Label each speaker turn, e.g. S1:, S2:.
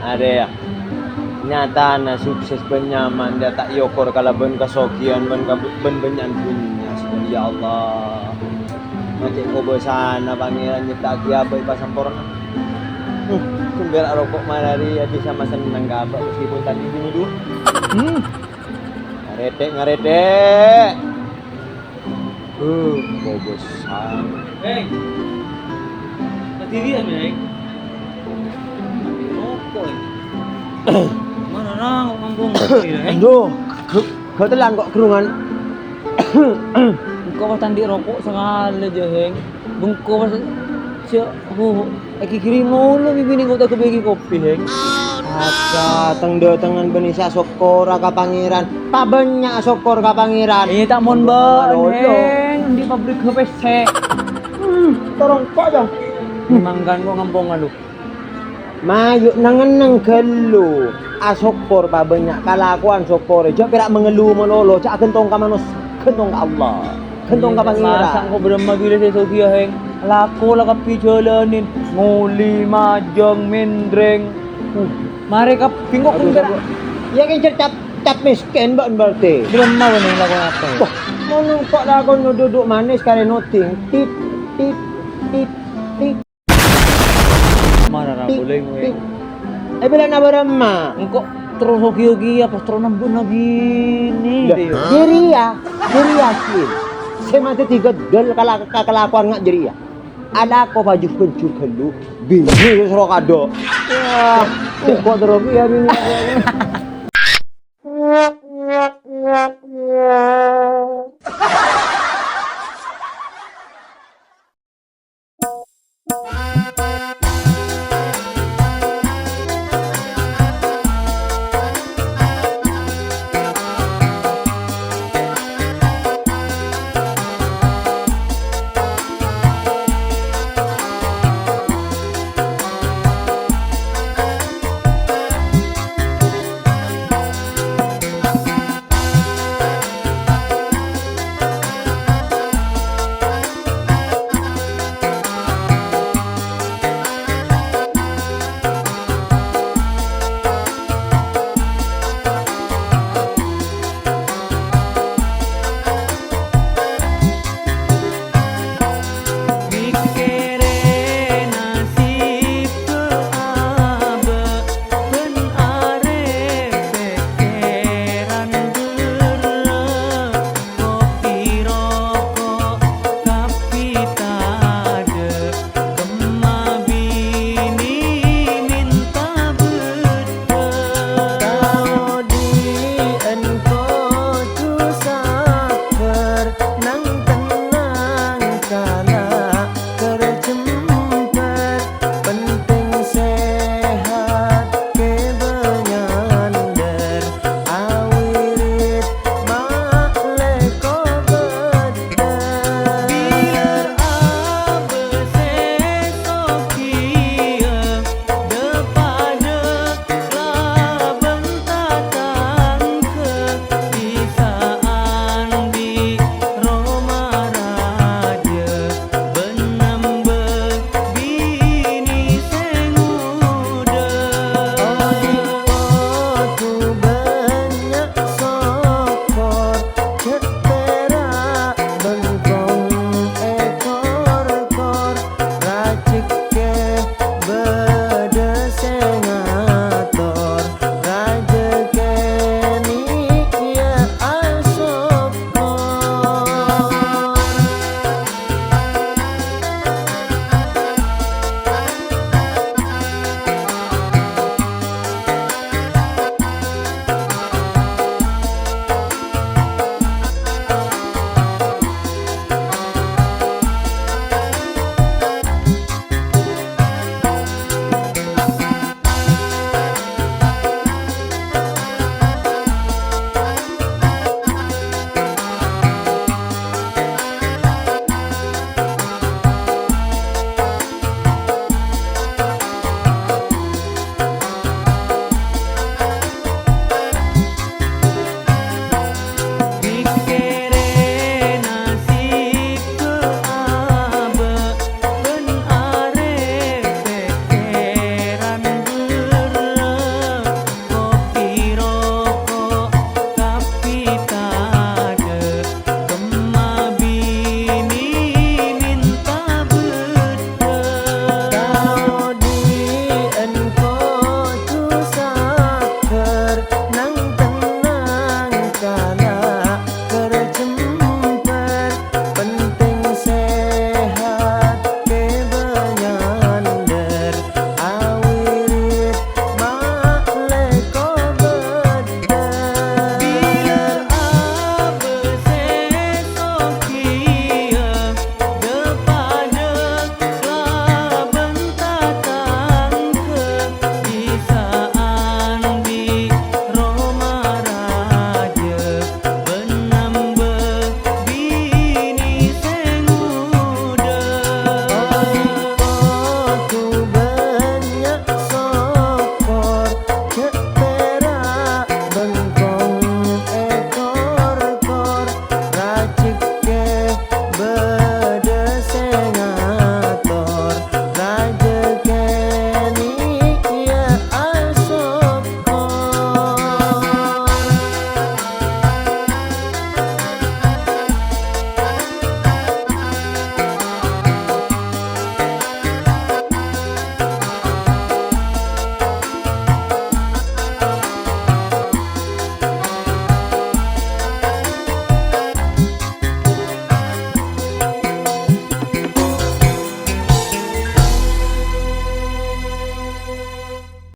S1: Ada ya. Nyata na sukses penyaman dia tak yokor kalaban kasokian ben benyan punya ya Allah. Macam ko besana pangeran nyipta kiabai pasamporna. Kumber rokok malari habis sama senang gabak meskipun tadi bunuh dulu. Ngarete. Bobosan.
S2: Heng. Sendirian, Heng. Rokok. Mana nang ngomong Heng.
S1: Aduh, kau telan kok kerungan.
S2: Engkau pas tandi rokok sekali aja, Heng. Bengkau pas lagi kirim mulu bibi kau tak kebagi kopi, Heng.
S1: Aca tengan benisa sokor ka pangeran. Tak banyak sokor ka pangeran.
S2: Ini tak mon ban, Heng. Di pabrik HPC.
S1: Torong kok dong.
S2: Manggan kok ngampongan lu.
S1: Mayu nangeneng gelu. Asokor pa banyak kalakuan sokor. Jak perak mengeluh menolo. Cak gentong ka manus. Gentong ka Allah. Gentong ka pangeran.
S2: Masang kau berema bila saya sokia, Heng. Laku lah kapi jalanin. Nguli, majang, mendreng. Mari kap pingok pun berak.
S1: Ya kan cap miskin mbak berarti.
S2: Berema pun yang lakukan apa?
S1: Wah, mau kok lakon duduk manis kare noting. Tit.
S2: Mana nak boleh gue?
S1: Bila na berema.
S2: Engkau terus hoki-hoki apa terus nambun lagi nih?
S1: Jeria sih. Saya mati tiga del kelakuan ngak jeria. Ada ko baju pencur kelu, bini serokado. Wah, kok terus ya bini.